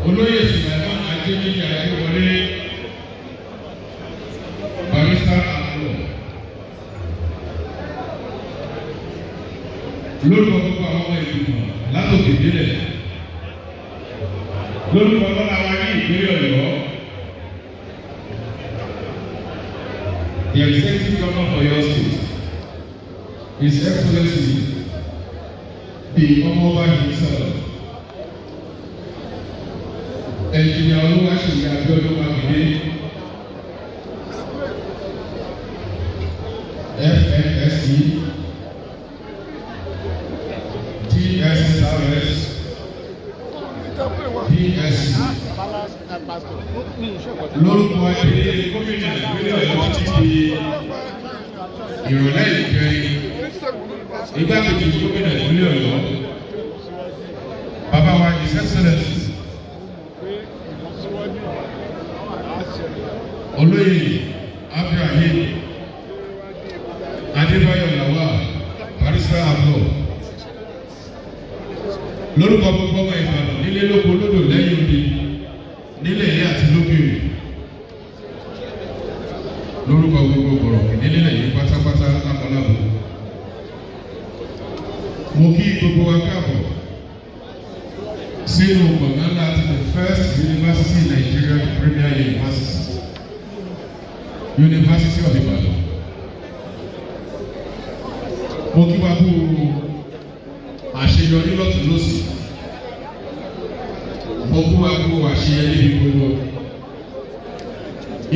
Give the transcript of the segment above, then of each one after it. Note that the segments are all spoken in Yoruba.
Olóyè Sùlẹ̀mán Adéníyì Adéwọlé Barrister àlọ́ lórúkọ gbogbo àwọn ọmọ ìgbìmọ̀ látòkè délẹ̀ lórúkọ lọ́la wa ní ìpínlẹ̀ Ọ̀yọ́ the executive governor for your state His Excellency the Ọmọọba himself Engineer Olúwaṣeyì Abíọ́dún Mákindé FNSE DSSRS DSC lórúkọ ìdílé gómìnà ìpínlẹ̀ Ọ̀yọ́ títí di ìrọ̀lẹ́ ìkẹyìn igbákejì gómìnà ìpínlẹ̀ Ọ̀yọ́ bàbá wa His Excellency Olóyè Abdulrahim Adébáyọ̀ Lawal Barrister àlọ́ lórúkọ gbogbo ọmọ Ìbàdàn nílé lóko lódò lẹ́yìn odi nílẹ̀ ilé àti lókèrè lórúkọ gbogbo gbọ̀rọ̀kì nílẹ̀ yìí pátápátá lápọ̀lápọ̀ mo kí gbogbo wa káàbọ̀ sínú gbọ̀ngàn láti the first university in Nigeria, the premier University of Ibadan. Mo kí wa kú àṣeyọrí lọ́tún lọ́sì. Mo kí wa kú àṣeyọrí ní gbogbo.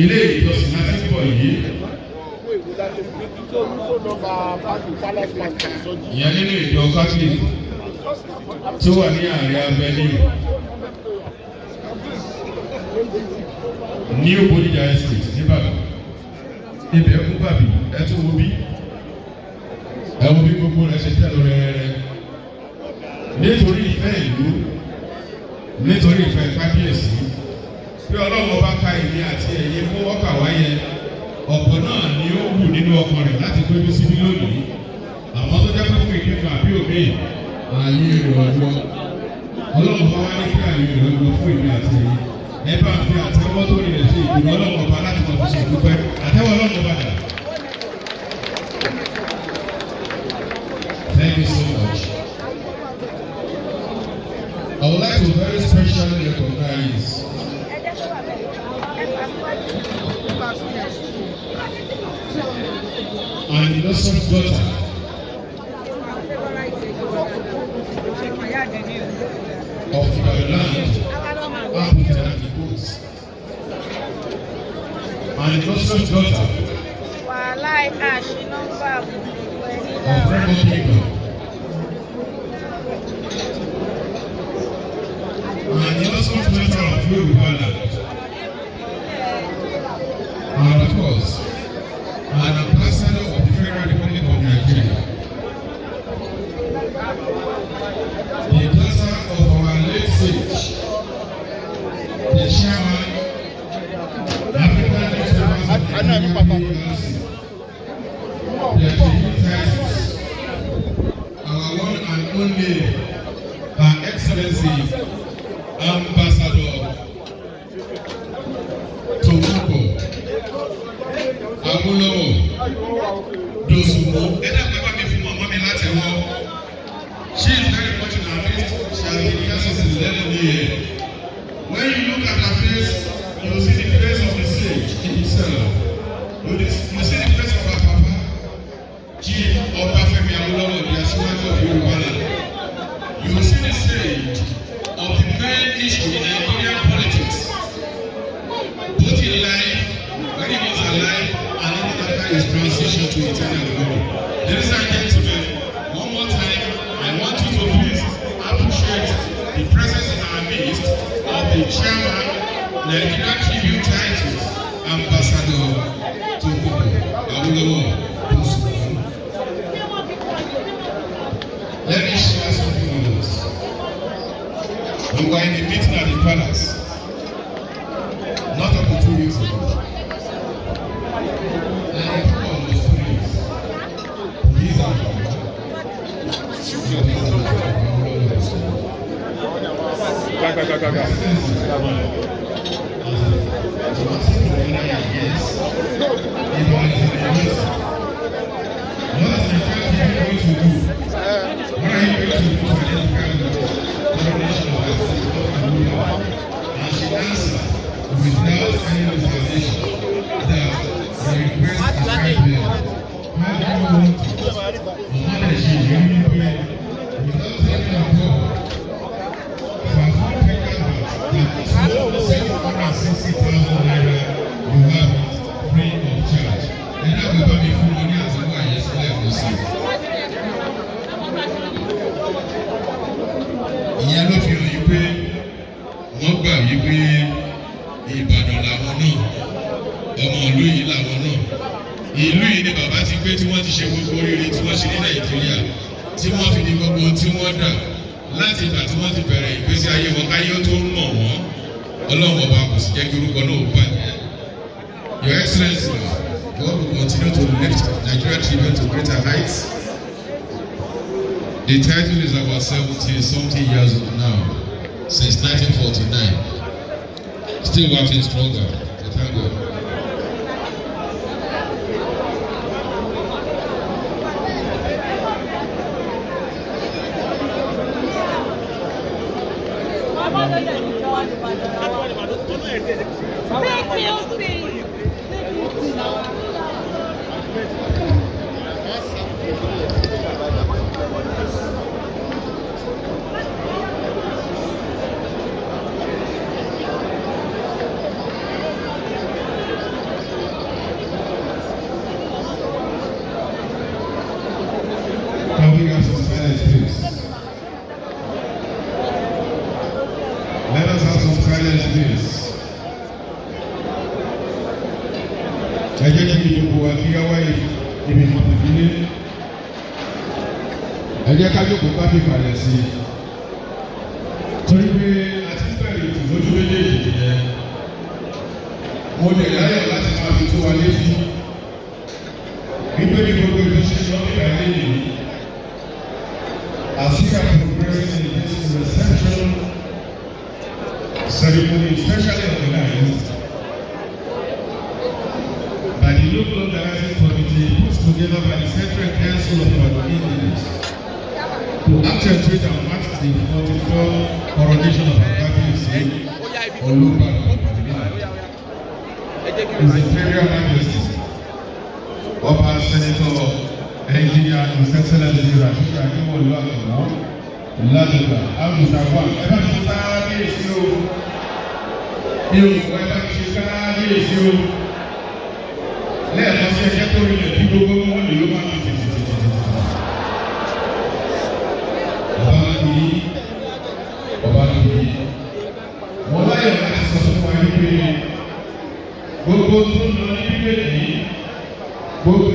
Ilé ìjọsìn láti pọ̀ yìí. Ìyẹn nínú ìjọ Catholic tó wà ní àárín abẹ́lé ní Bódìjà estate nìbàdàn. Ibẹ̀ kú bàbí ẹtú wo bí ẹwọ bí gbogbo rẹ̀ ṣe tẹ̀lé rẹ́rẹ́rẹ́ nítorí ìfẹ́ ìlú nítorí ìfẹ́ kábíyèsí bí Ọlọ́run bá ká ìní àti ẹ̀yẹ mú ọkà wáyẹ ọ̀pọ̀ náà ni ó wù nínú ọkàn rẹ̀ láti gbé bí síbí lónìí àwọn tó jẹ́ fún ìdíje àbí òbí ààyè ìrọ̀lọ́ Ọlọ́run bá wá ní kí ààyè ìrọ̀lọ́ fún ìní àti ẹ̀yẹ ẹ bá fi àtẹ́wọ́ tó rìn ṣe ìdùnnú Ọlọ́run ọba láti lọ fi ṣe ìdúpẹ́ àtẹ́wọ́ Ọlọ́run ọba dà. Thank you so much. I would like to very specially recognize an innocent daughter of the land. An innocent daughter of Remo people. An innocent daughter of Yoruba land. And of course, an ambassador of the Federal Republic of Nigeria. The daughter of our late sage, the chairman, African newspapers, our one and only, Her Excellency, Ambassador Tokuko Awolowo Dosunmu. She is very much in our midst. She has been here since 11 years. When you look at her face, you will see the face of the sage himself. You see the face of her papa, Chief Obafemi Awolowo, the Asiwaju of Yoruba land. You will see the sage of the main issue in Nigerian politics, both in life, when he was alive, and even after his transition to eternal glory. Ladies and gentlemen, one more time, I want you to please appreciate the presence in our midst of the chairman, Nigeria Tribute Titles, Ambassador Tokuko Awolowo Dosunmu. Let me share something with us. We were in the meeting at the palace, not up to 2 weeks ago. And I told all the students, these are the ìyẹn ló fi hàn yí pé wọ́n gbà yí pé Ìbàdàn làwọn náà ọmọ ìlú yìí làwọn náà ìlú yìí ni bàbá ti gbé tí wọ́n ti ṣe gbogbo oríire tí wọ́n ṣe ní Nàìjíríà tí wọ́n fi di gbogbo tí wọ́n dà láti ìgbà tí wọ́n ti bẹ̀rẹ̀ ìgbésí ayé wọn káyé tó ń mọ̀ wọ́n Ọlọ́run ọba kò sì jẹ́ kí orúkọ náà bàjẹ́. Your Excellency, God will continue to lift Nigeria children to greater heights. The title is about 70-something years old now, since 1949. Still working stronger. So thank God. Let us have some silence, please. Ẹ jẹ́ kí gbogbo wa kí á wáyé ibi ìfọ̀tìdílé. Ẹ jẹ́ ká jókòó ká fi kalẹ̀ sí i. Torí pé a ti bẹ̀rẹ̀ ètò lójú méjèèjì yẹn. Mo lè láyọ̀ láti máa fi tó wa létí. Wípé ní gbogbo ètò ṣe sọ nígbà yìí. As we are progressing in this reception ceremony, specially organized by the local organizing committee put together by the Central Council of Indians to accentuate and mark the 44th coronation of our Kábíyèsí Olúbàdàn. His Imperial Majesty Ọba Senator Engineer His Excellency Rasheed Akinwolu Akanmu Ládọ̀gbà Àgùntàwà ẹ bá ti Kábíyèsí o. Yorùbá ẹ bá ti Kábíyèsí o. Lẹ́ẹ̀kan sí ẹjẹ́ tó rí lẹ̀ bí gbogbo wọn lè ló máa ń tètè. Ọba kìí. Wọ́n láyọ̀ láti sọ fún wa wípé gbogbo tó ń lọ ní bíbélì yìí gbogbo